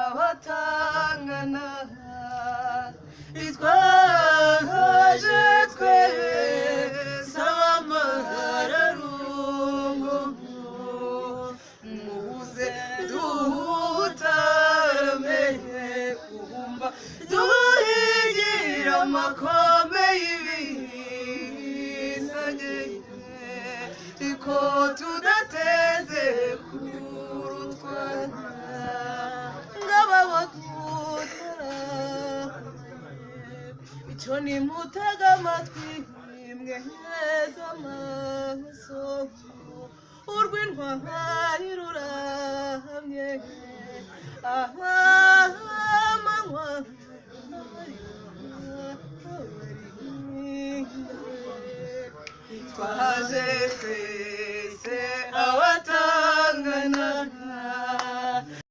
abatangana twaje twese abamararungu muze dutarame kumva duhigira amakome y'ibisage ko tudateze kurutwana ngababakutara icyo ni mutega amatwi mweheza amaso urw'intwari rurahamye amanywa twaje twese